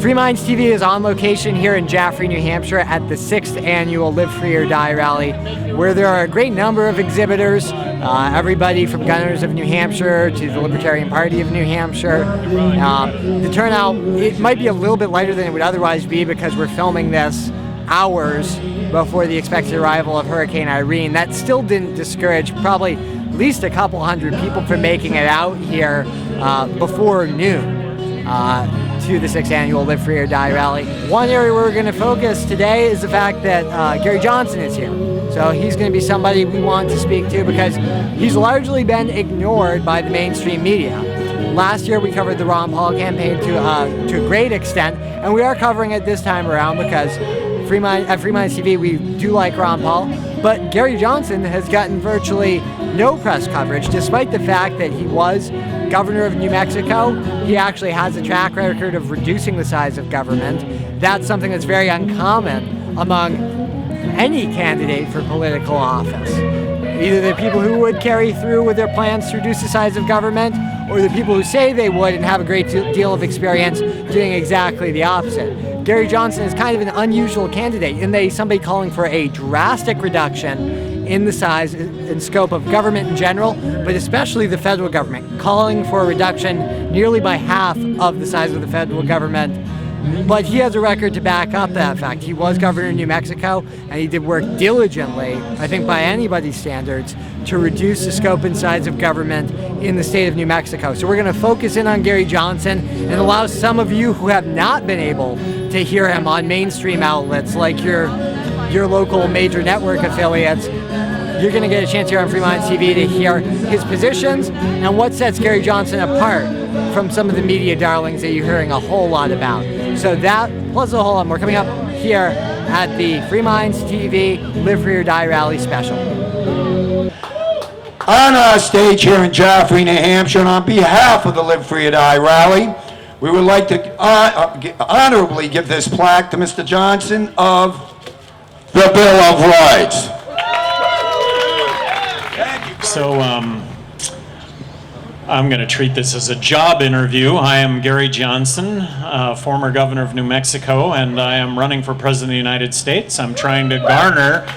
Free Minds TV is on location here in Jaffrey, New Hampshire at the 6th annual Live Free or Die rally, where there are a great number of exhibitors, everybody from Gunners of New Hampshire to the Libertarian Party of New Hampshire. The turnout, it might be a little bit lighter than it would otherwise be because we're filming this hours before the expected arrival of Hurricane Irene. That still didn't discourage probably at least a couple hundred people from making it out here before noon. To the 6th annual Live Free or Die rally. One area where we're going to focus today is the fact that Garry Johnson is here. So he's going to be somebody we want to speak to because he's largely been ignored by the mainstream media. Last year we covered the Ron Paul campaign to a great extent, and we are covering it this time around because at Free Minds TV we do like Ron Paul, but Garry Johnson has gotten virtually no press coverage despite the fact that he was governor of New Mexico. He actually has a track record of reducing the size of government. That's something that's very uncommon among any candidate for political office. Either the people who would carry through with their plans to reduce the size of government, or the people who say they would and have a great deal of experience doing exactly the opposite. Garry Johnson is kind of an unusual candidate in that he's somebody calling for a drastic reduction in the size and scope of government in general, but especially the federal government, calling for a reduction nearly by half of the size of the federal government. But he has a record to back up that fact. He was governor of New Mexico, and he did work diligently, I think by anybody's standards, to reduce the scope and size of government in the state of New Mexico. So we're going to focus in on Garry Johnson and allow some of you who have not been able to hear him on mainstream outlets like your local major network affiliates, you're going to get a chance here on Free Minds TV to hear his positions and what sets Garry Johnson apart from some of the media darlings that you're hearing a whole lot about. So that, plus a whole lot more, coming up here at the Free Minds TV Live Free or Die Rally Special. On our stage here in Jaffrey, New Hampshire, and on behalf of the Live Free or Die Rally, we would like to honorably give this plaque to Mr. Johnson of the Bill of Rights. So I'm going to treat this as a job interview. I am Garry Johnson, former governor of New Mexico, and I am running for president of the United States. I'm trying to garner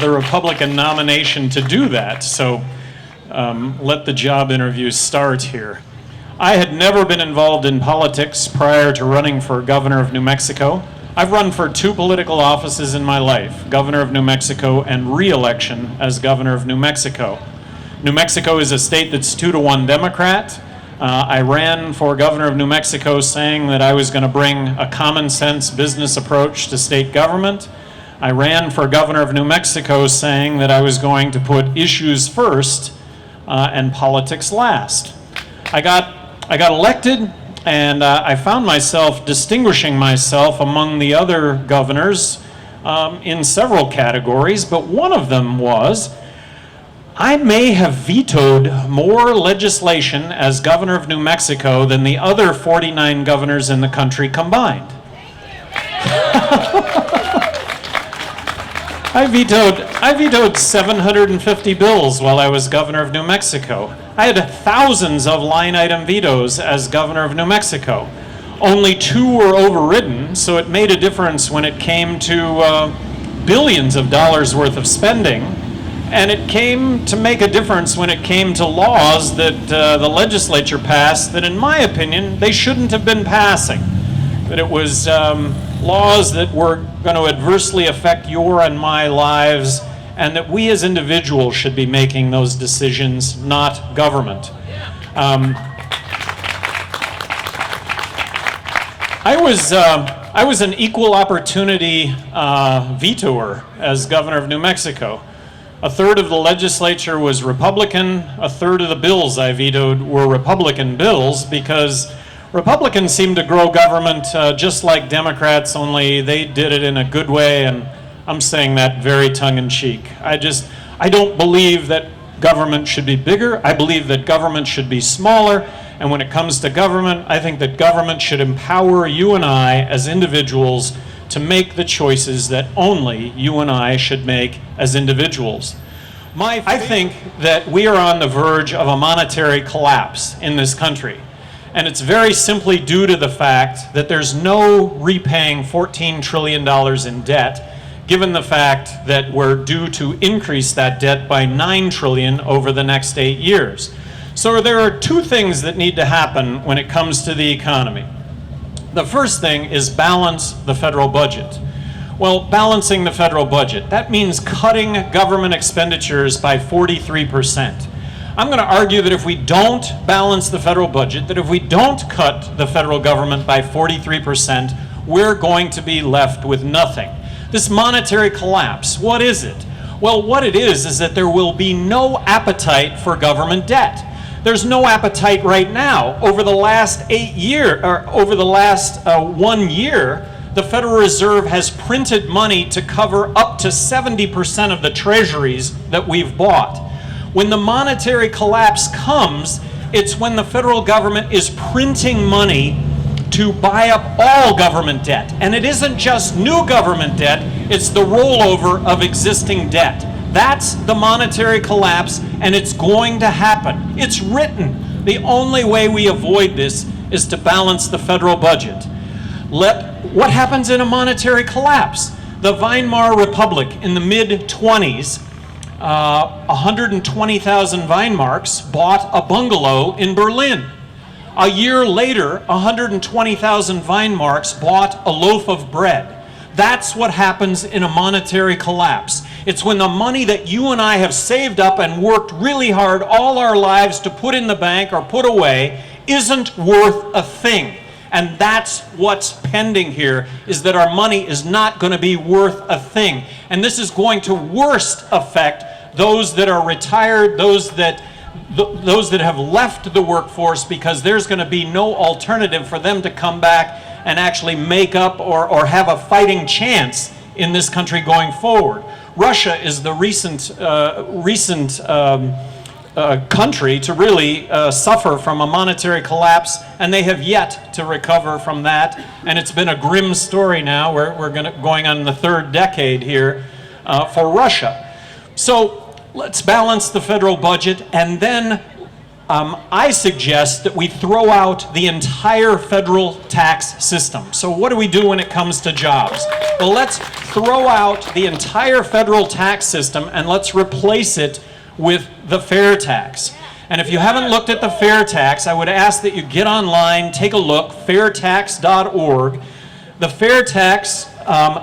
the Republican nomination to do that. So let the job interview start here. I had never been involved in politics prior to running for governor of New Mexico. I've run for 2 political offices in my life, governor of New Mexico and re-election as governor of New Mexico. New Mexico is a state that's 2-to-1 Democrat. I ran for governor of New Mexico saying that I was going to bring a common sense business approach to state government. I ran for governor of New Mexico saying that I was going to put issues first and politics last. I got elected, and I found myself distinguishing myself among the other governors in several categories, but one of them was I may have vetoed more legislation as governor of New Mexico than the other 49 governors in the country combined. I vetoed 750 bills while I was governor of New Mexico. I had thousands of line item vetoes as governor of New Mexico. Only 2 were overridden, so it made a difference when it came to billions of dollars worth of spending. And it came to make a difference when it came to laws that the legislature passed that, in my opinion, they shouldn't have been passing. That it was laws that were going to adversely affect your and my lives, and that we as individuals should be making those decisions, not government. I was an equal opportunity vetoer as governor of New Mexico. A third of the legislature was Republican. A third of the bills I vetoed were Republican bills because Republicans seem to grow government just like Democrats, only they did it in a good way, and I'm saying that very tongue-in-cheek. I don't believe that government should be bigger. I believe that government should be smaller, and when it comes to government, I think that government should empower you and I as individuals to make the choices that only you and I should make as individuals. I think that we are on the verge of a monetary collapse in this country. And it's very simply due to the fact that there's no repaying $14 trillion in debt, given the fact that we're due to increase that debt by $9 trillion over the next 8 years. So there are two things that need to happen when it comes to the economy. The first thing is balance the federal budget. Well, balancing the federal budget, that means cutting government expenditures by 43%. I'm going to argue that if we don't balance the federal budget, that if we don't cut the federal government by 43%, we're going to be left with nothing. This monetary collapse, what is it? Well, what it is that there will be no appetite for government debt. There's no appetite right now. Over the last 1 year, the Federal Reserve has printed money to cover up to 70% of the treasuries that we've bought. When the monetary collapse comes, it's when the federal government is printing money to buy up all government debt. And it isn't just new government debt, it's the rollover of existing debt. That's the monetary collapse, and it's going to happen. It's written. The only way we avoid this is to balance the federal budget. What happens in a monetary collapse? The Weimar Republic in the mid-20s, 120,000 Weinmarks bought a bungalow in Berlin. A year later, 120,000 Weinmarks bought a loaf of bread. That's what happens in a monetary collapse. It's when the money that you and I have saved up and worked really hard all our lives to put in the bank or put away isn't worth a thing. And that's what's pending here, is that our money is not going to be worth a thing. And this is going to worst affect those that are retired, those that have left the workforce, because there's going to be no alternative for them to come back and actually make up or have a fighting chance in this country going forward. Russia is the recent country to really suffer from a monetary collapse, and they have yet to recover from that. And it's been a grim story now. We're going on the third decade here for Russia. So let's balance the federal budget, and then I suggest that we throw out the entire federal tax system. So what do we do when it comes to jobs? Well, let's throw out the entire federal tax system and let's replace it with the fair tax. And if you haven't looked at the fair tax, I would ask that you get online, take a look, fairtax.org. The fair tax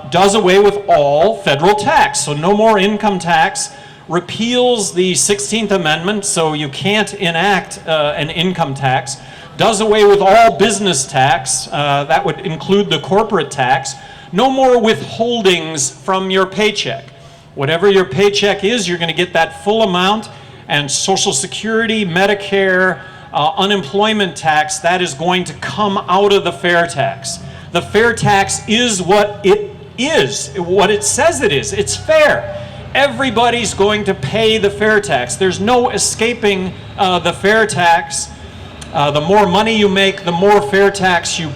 does away with all federal tax, so no more income tax, repeals the 16th Amendment, so you can't enact an income tax, does away with all business tax, that would include the corporate tax, no more withholdings from your paycheck. Whatever your paycheck is, you're going to get that full amount, and Social Security, Medicare, unemployment tax, that is going to come out of the fair tax. The fair tax is what it is, what it says it is. It's fair. Everybody's going to pay the fair tax. There's no escaping the fair tax. The more money you make, the more fair tax you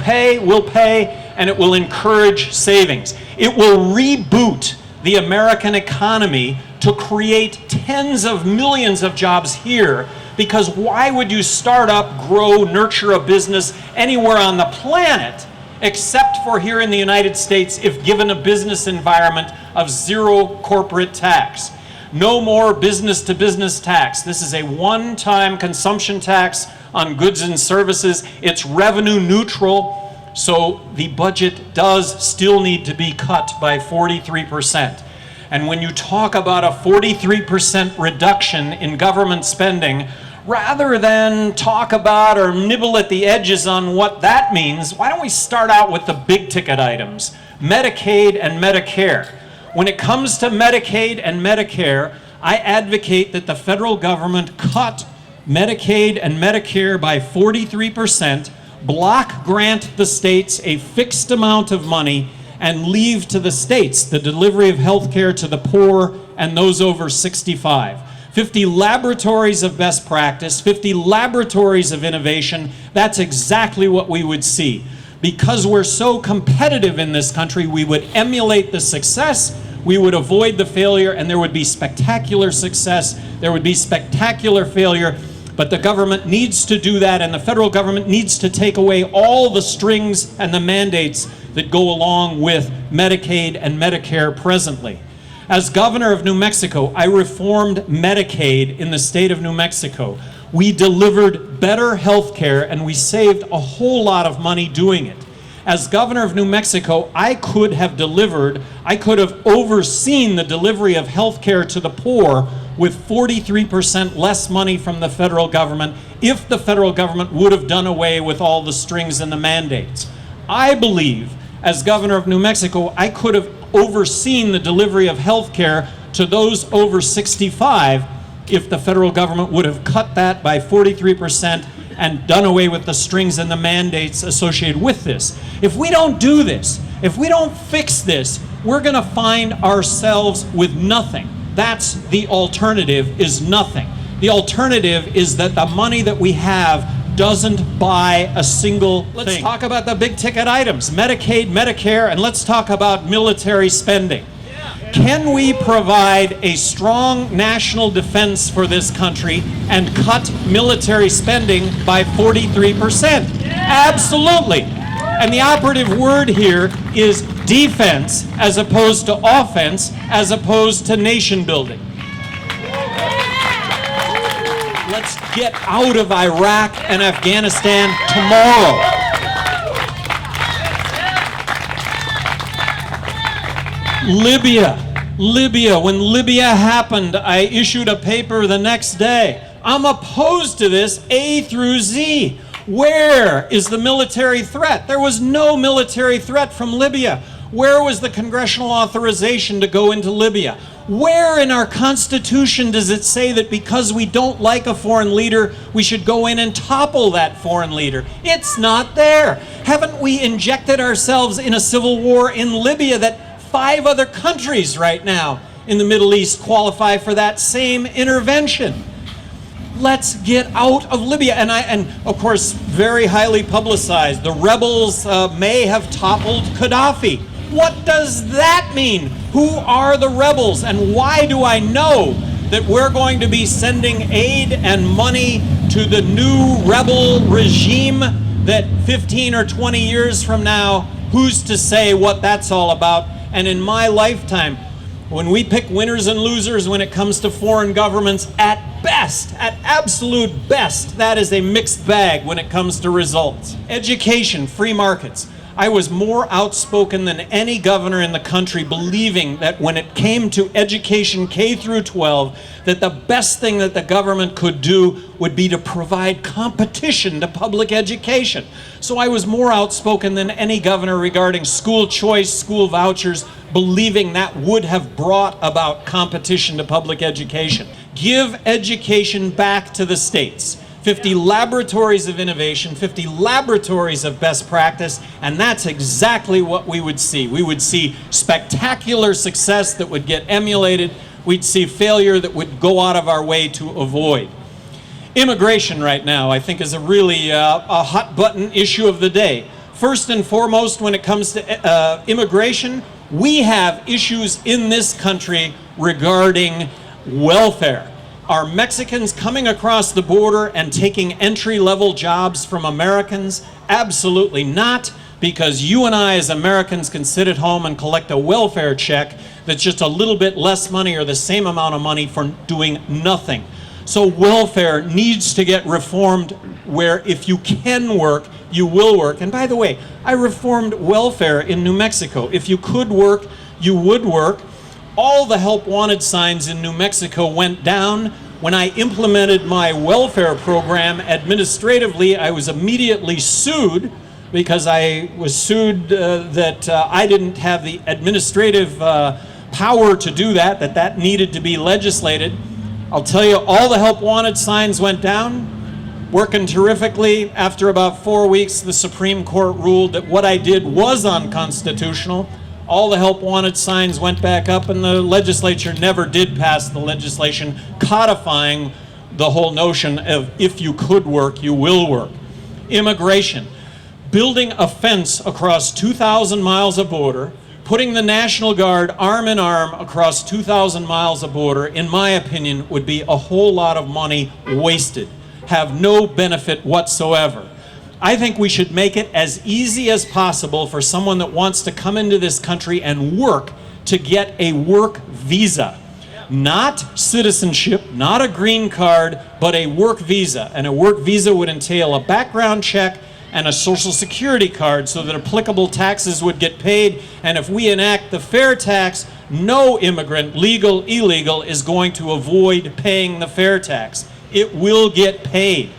will pay, and it will encourage savings. It will reboot the American economy to create tens of millions of jobs here, because why would you start up, grow, nurture a business anywhere on the planet except for here in the United States if given a business environment of zero corporate tax? No more business-to-business tax. This is a one-time consumption tax on goods and services. It's revenue neutral, so the budget does still need to be cut by 43%. And when you talk about a 43% reduction in government spending, rather than talk about or nibble at the edges on what that means, why don't we start out with the big ticket items, Medicaid and Medicare. When it comes to Medicaid and Medicare, I advocate that the federal government cut Medicaid and Medicare by 43%, block grant the states a fixed amount of money, and leave to the states the delivery of health care to the poor and those over 65. 50 laboratories of best practice, 50 laboratories of innovation, that's exactly what we would see. Because we're so competitive in this country, we would emulate the success, we would avoid the failure, and there would be spectacular success, there would be spectacular failure, But the government needs to do that, and the federal government needs to take away all the strings and the mandates that go along with Medicaid and Medicare presently. As governor of New Mexico, I reformed Medicaid in the state of New Mexico. We delivered better health care, and we saved a whole lot of money doing it. As governor of New Mexico, I could have overseen the delivery of health care to the poor with 43% less money from the federal government if the federal government would have done away with all the strings and the mandates. I believe, as governor of New Mexico, I could have overseen the delivery of health care to those over 65 if the federal government would have cut that by 43% and done away with the strings and the mandates associated with this. If we don't do this, if we don't fix this, we're going to find ourselves with nothing. That's the alternative, is nothing. The alternative is that the money that we have doesn't buy a single thing. Let's talk about the big ticket items, Medicaid, Medicare, and let's talk about military spending. Can we provide a strong national defense for this country and cut military spending by 43%? Absolutely. And the operative word here is defense as opposed to offense, as opposed to nation building. Let's get out of Iraq and Afghanistan tomorrow. Libya. When Libya happened, I issued a paper the next day. I'm opposed to this A through Z. Where is the military threat? There was no military threat from Libya. Where was the congressional authorization to go into Libya? Where in our Constitution does it say that because we don't like a foreign leader, we should go in and topple that foreign leader? It's not there. Haven't we injected ourselves in a civil war in Libya that 5 other countries right now in the Middle East qualify for that same intervention? Let's get out of Libya. And of course, very highly publicized, the rebels may have toppled Gaddafi. What does that mean? Who are the rebels, and why do I know that we're going to be sending aid and money to the new rebel regime that 15 or 20 years from now, who's to say what that's all about? And in my lifetime, when we pick winners and losers when it comes to foreign governments, at best, at absolute best, that is a mixed bag when it comes to results. Education, free markets. I was more outspoken than any governor in the country, believing that when it came to education K through 12, that the best thing that the government could do would be to provide competition to public education. So I was more outspoken than any governor regarding school choice, school vouchers, believing that would have brought about competition to public education. Give education back to the states. 50 laboratories of innovation, 50 laboratories of best practice, and that's exactly what we would see. We would see spectacular success that would get emulated. We'd see failure that would go out of our way to avoid. Immigration right now, I think, is a really a hot button issue of the day. First and foremost, when it comes to immigration, we have issues in this country regarding welfare. Are Mexicans coming across the border and taking entry-level jobs from Americans? Absolutely not, because you and I as Americans can sit at home and collect a welfare check that's just a little bit less money or the same amount of money for doing nothing. So welfare needs to get reformed where if you can work, you will work. And by the way, I reformed welfare in New Mexico. If you could work, you would work. All the help wanted signs in New Mexico went down. When I implemented my welfare program administratively, I was immediately sued because I was sued that I didn't have the administrative power to do that, that needed to be legislated. I'll tell you, all the help wanted signs went down, working terrifically. After about 4 weeks, the Supreme Court ruled that what I did was unconstitutional. All the help wanted signs went back up, and the legislature never did pass the legislation codifying the whole notion of if you could work, you will work. Immigration. Building a fence across 2,000 miles of border, putting the National Guard arm in arm across 2,000 miles of border, in my opinion, would be a whole lot of money wasted. have no benefit whatsoever. I think we should make it as easy as possible for someone that wants to come into this country and work to get a work visa. Not citizenship, not a green card, but a work visa. And a work visa would entail a background check and a social security card so that applicable taxes would get paid. And if we enact the fair tax, no immigrant, legal, illegal, is going to avoid paying the fair tax. It will get paid.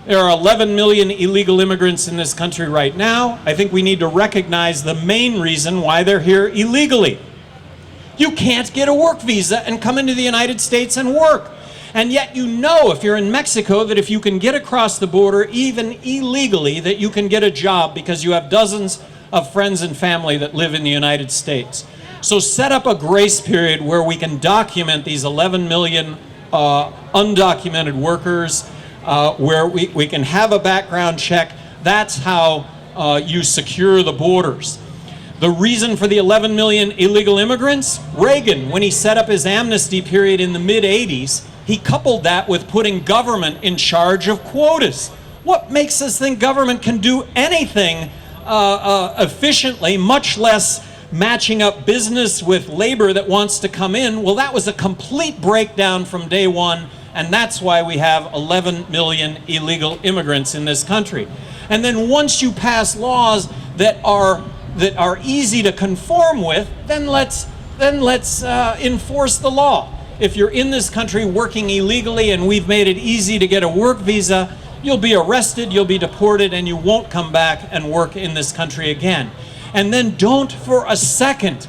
There are 11 million illegal immigrants in this country right now. I think we need to recognize the main reason why they're here illegally. You can't get a work visa and come into the United States and work. And yet you know, if you're in Mexico, that if you can get across the border, even illegally, that you can get a job because you have dozens of friends and family that live in the United States. So set up a grace period where we can document these 11 million undocumented workers, where we can have a background check. That's how you secure the borders. The reason for the 11 million illegal immigrants? Reagan, when he set up his amnesty period in the mid-'80s, he coupled that with putting government in charge of quotas. What makes us think government can do anything efficiently, much less matching up business with labor that wants to come in? Well, that was a complete breakdown from day one, and that's why we have 11 million illegal immigrants in this country. And then once you pass laws that are easy to conform with, then let's enforce the law. If you're in this country working illegally and we've made it easy to get a work visa, you'll be arrested, you'll be deported, and you won't come back and work in this country again. And then don't for a second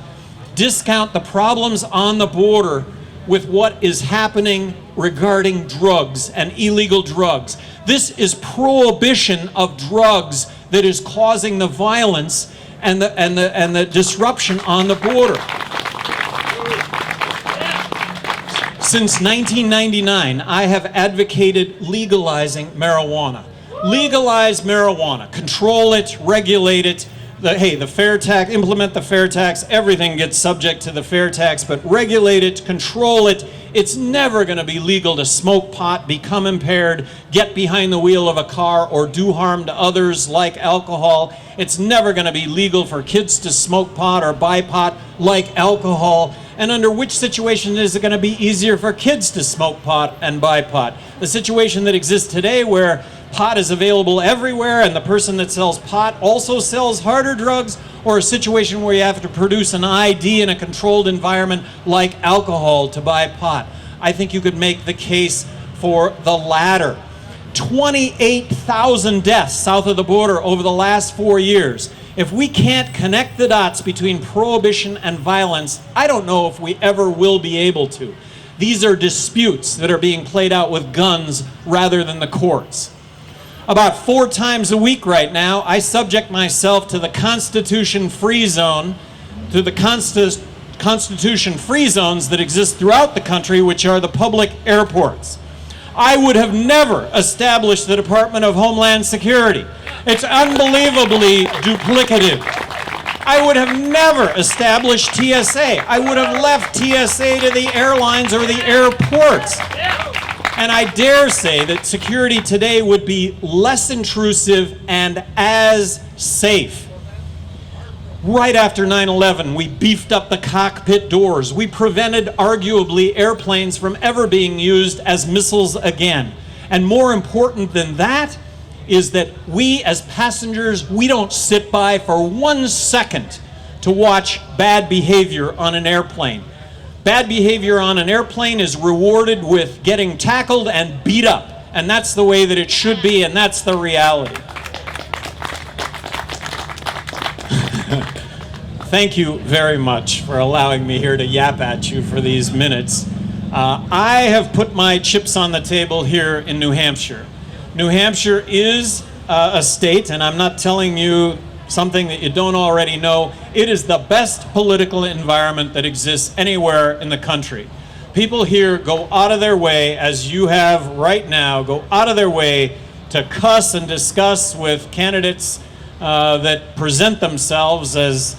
discount the problems on the border with what is happening regarding drugs and illegal drugs. This is prohibition of drugs that is causing the violence and the disruption on the border. Since 1999, I have advocated legalizing marijuana. Legalize marijuana, control it, regulate it. The fair tax, implement the fair tax, everything gets subject to the fair tax, but regulate it, control it. It's never going to be legal to smoke pot, become impaired, get behind the wheel of a car, or do harm to others like alcohol. It's never going to be legal for kids to smoke pot or buy pot like alcohol. And under which situation is it going to be easier for kids to smoke pot and buy pot? The situation that exists today where pot is available everywhere and the person that sells pot also sells harder drugs, or a situation where you have to produce an ID in a controlled environment like alcohol to buy pot. I think you could make the case for the latter. 28,000 deaths south of the border over the last 4 years. If we can't connect the dots between prohibition and violence, I don't know if we ever will be able to. These are disputes that are being played out with guns rather than the courts. About 4 times a week right now, I subject myself to the Constitution-free zone, to the Constitution-free zones that exist throughout the country, which are the public airports. I would have never established the Department of Homeland Security. It's unbelievably duplicative. I would have never established TSA. I would have left TSA to the airlines or the airports. And I dare say that security today would be less intrusive and as safe. Right after 9/11, we beefed up the cockpit doors. We prevented, arguably, airplanes from ever being used as missiles again. And more important than that is that we as passengers, we don't sit by for 1 second to watch bad behavior on an airplane. Bad behavior on an airplane is rewarded with getting tackled and beat up. And that's the way that it should be, and that's the reality. Thank you very much for allowing me here to yap at you for these minutes. I have put my chips on the table here in New Hampshire. New Hampshire is a state, and I'm not telling you something that you don't already know. It is the best political environment that exists anywhere in the country. People here go out of their way, as you have right now, go out of their way to cuss and discuss with candidates that present themselves as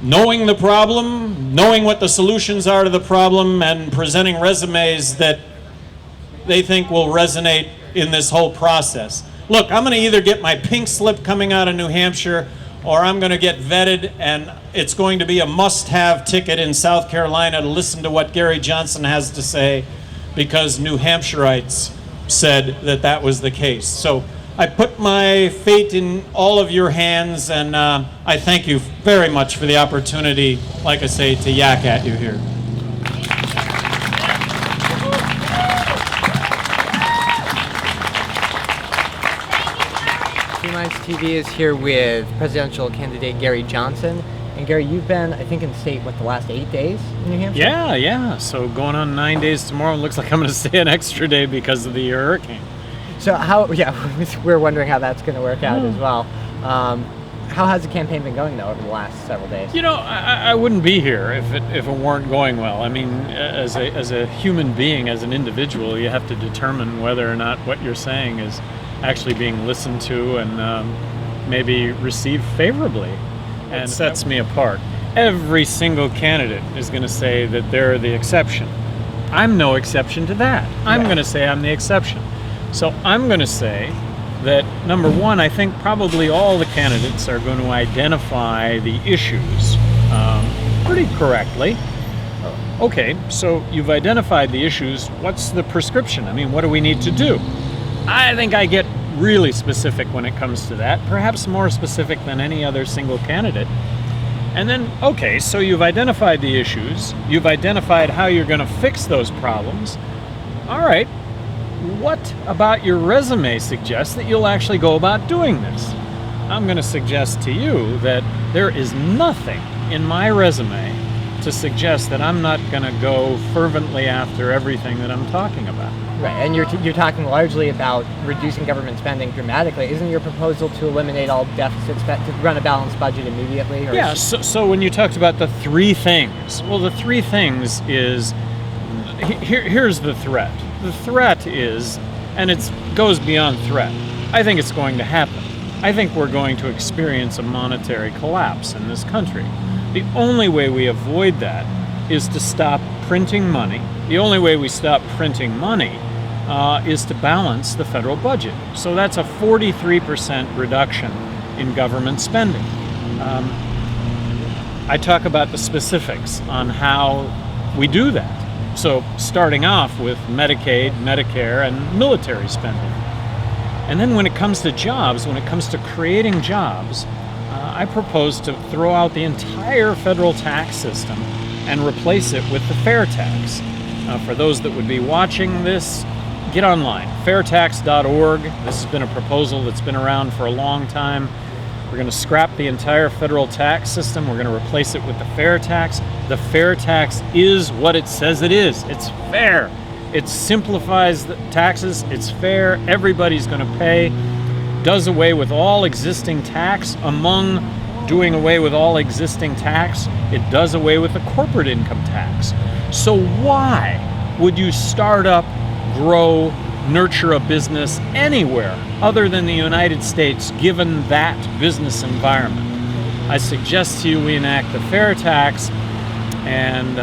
knowing the problem, knowing what the solutions are to the problem, and presenting resumes that they think will resonate in this whole process. Look, I'm going to either get my pink slip coming out of New Hampshire, or I'm going to get vetted, and it's going to be a must-have ticket in South Carolina to listen to what Garry Johnson has to say, because New Hampshireites said that that was the case. So I put my fate in all of your hands, and I thank you very much for the opportunity, like I say, to yak at you here. TV is here with presidential candidate Garry Johnson. And Garry, you've been, I think, in the state, the last 8 days in New Hampshire? Yeah. So going on 9 days tomorrow. It looks like I'm going to stay an extra day because of the hurricane. So we're wondering how that's going to work out as well. How has the campaign been going, though, over the last several days? I wouldn't be here if it weren't going well. I mean, as a human being, as an individual, you have to determine whether or not what you're saying is actually being listened to and maybe received favorably. And it sets me apart. Every single candidate is going to say that they're the exception. I'm no exception to that. I'm going to say I'm the exception. So I'm going to say that, number one, I think probably all the candidates are going to identify the issues pretty correctly. Okay, so you've identified the issues. What's the prescription? I mean, what do we need to do? I think I get really specific when it comes to that, perhaps more specific than any other single candidate. And then, okay, so you've identified the issues, you've identified how you're going to fix those problems. All right, what about your resume suggests that you'll actually go about doing this? I'm going to suggest to you that there is nothing in my resume to suggest that I'm not going to go fervently after everything that I'm talking about. Right, and you're talking largely about reducing government spending dramatically. Isn't your proposal to eliminate all deficits, to run a balanced budget immediately? Yeah, so when you talked about the three things, well, the three things is, here's the threat. The threat is, and it goes beyond threat, I think it's going to happen. I think we're going to experience a monetary collapse in this country. The only way we avoid that is to stop printing money. The only way we stop printing money is to balance the federal budget. So that's a 43% reduction in government spending. I talk about the specifics on how we do that. So starting off with Medicaid, Medicare, and military spending. And then when it comes to jobs, when it comes to creating jobs, I propose to throw out the entire federal tax system and replace it with the fair tax. For those that would be watching this, get online, fairtax.org. This has been a proposal that's been around for a long time. We're going to scrap the entire federal tax system. We're going to replace it with the fair tax. The fair tax is what it says it is. It's fair. It simplifies the taxes. It's fair. Everybody's going to pay. Does away with all existing tax. Among doing away with all existing tax, it does away with the corporate income tax. So why would you start up, grow, nurture a business anywhere other than the United States, given that business environment? I suggest to you we enact the fair tax, and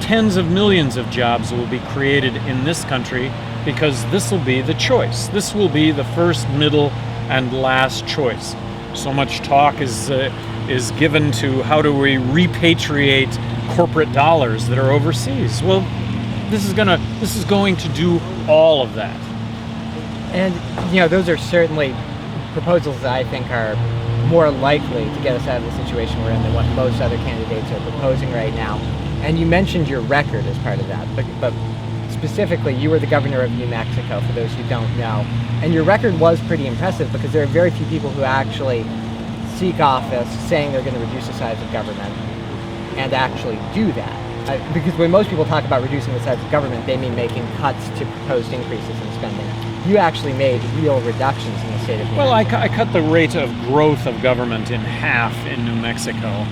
tens of millions of jobs will be created in this country, because this will be the choice. This will be the first, middle, and last choice. So much talk is given to how do we repatriate corporate dollars that are overseas. Well, this is going to do all of that. And those are certainly proposals that I think are more likely to get us out of the situation we're in than what most other candidates are proposing right now. And you mentioned your record as part of that, but specifically, you were the governor of New Mexico, for those who don't know. And your record was pretty impressive, because there are very few people who actually seek office saying they're going to reduce the size of government and actually do that. Because when most people talk about reducing the size of government, they mean making cuts to proposed increases in spending. You actually made real reductions in the state of New Mexico. Well, I cut the rate of growth of government in half in New Mexico,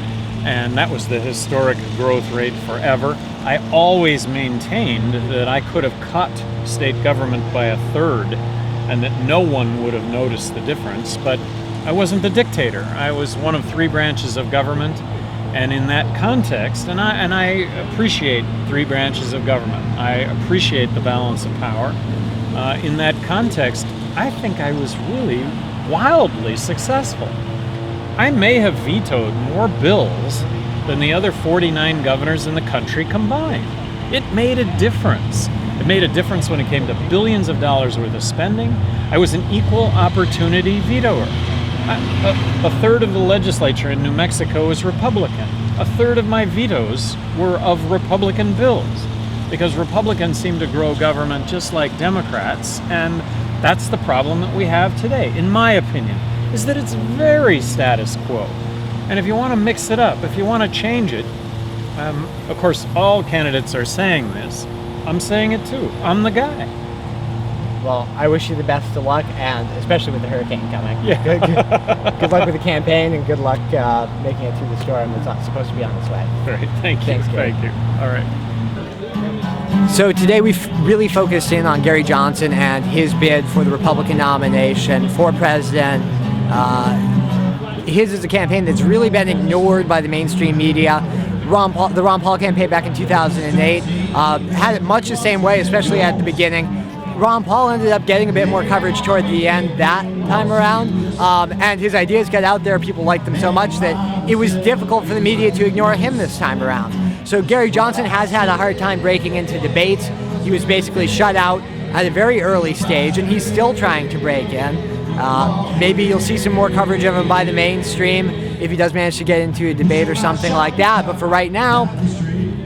and that was the historic growth rate forever. I always maintained that I could have cut state government by a third and that no one would have noticed the difference, but I wasn't the dictator. I was one of three branches of government, And in that context, and I appreciate three branches of government. I appreciate the balance of power. In that context, I think I was really wildly successful. I may have vetoed more bills than the other 49 governors in the country combined. It made a difference. It made a difference when it came to billions of dollars worth of spending. I was an equal opportunity vetoer. A third of the legislature in New Mexico is Republican. A third of my vetoes were of Republican bills, because Republicans seem to grow government just like Democrats, and that's the problem that we have today, in my opinion, is that it's very status quo. And if you want to mix it up, if you want to change it, of course, all candidates are saying this. I'm saying it too. I'm the guy. Well, I wish you the best of luck, and especially with the hurricane coming. Yeah. Good luck with the campaign, and good luck making it through the storm that's not supposed to be on its way. Great. Thank you. Thanks, Garry. Thank you. All right. So today we've really focused in on Garry Johnson and his bid for the Republican nomination for president. His is a campaign that's really been ignored by the mainstream media. The Ron Paul campaign back in 2008 had it much the same way, especially at the beginning. Ron Paul ended up getting a bit more coverage toward the end that time around, and his ideas got out there. People liked them so much that it was difficult for the media to ignore him this time around. So Garry Johnson has had a hard time breaking into debates. He was basically shut out at a very early stage, and he's still trying to break in. Maybe you'll see some more coverage of him by the mainstream if he does manage to get into a debate or something like that. But for right now,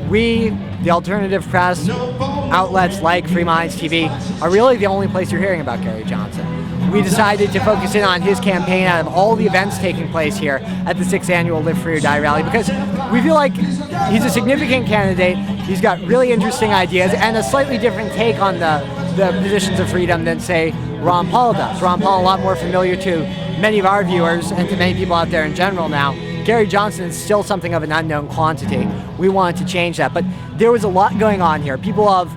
the alternative press, outlets like Free Minds TV, are really the only place you're hearing about Garry Johnson. We decided to focus in on his campaign out of all the events taking place here at the 6th annual Live Free or Die rally, because we feel like he's a significant candidate. He's got really interesting ideas and a slightly different take on the positions of freedom than, say, Ron Paul does. Ron Paul, a lot more familiar to many of our viewers and to many people out there in general now. Garry Johnson is still something of an unknown quantity. We wanted to change that, but there was a lot going on here. People of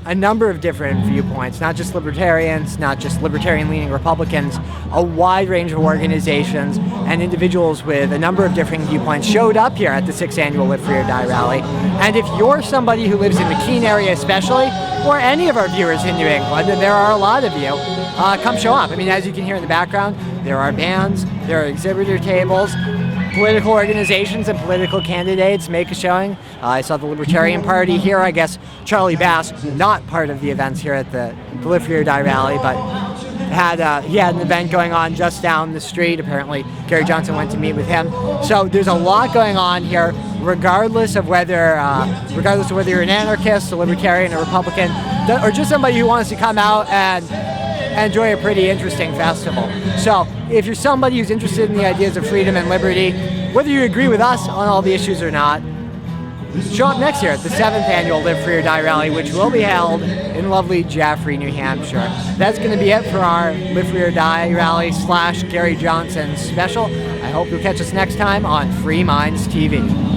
a number of different viewpoints, not just libertarians, not just libertarian-leaning Republicans, a wide range of organizations and individuals with a number of different viewpoints showed up here at the 6th annual Live Free or Die rally. And if you're somebody who lives in the Keene area especially, or any of our viewers in New England, and there are a lot of you, come show up. I mean, as you can hear in the background, there are bands, there are exhibitor tables, political organizations and political candidates make a showing. I saw the Libertarian Party here. I guess Charlie Bass, not part of the events here at the Live Free or Die rally, but he had an event going on just down the street. Apparently, Garry Johnson went to meet with him. So there's a lot going on here, regardless of whether you're an anarchist, a libertarian, a Republican, or just somebody who wants to come out and enjoy a pretty interesting festival. So if you're somebody who's interested in the ideas of freedom and liberty, whether you agree with us on all the issues or not, show up next year at the 7th annual Live Free or Die rally, which will be held in lovely Jaffrey, New Hampshire. That's going to be it for our Live Free or Die rally / Garry Johnson special. I hope you'll catch us next time on Free Minds TV.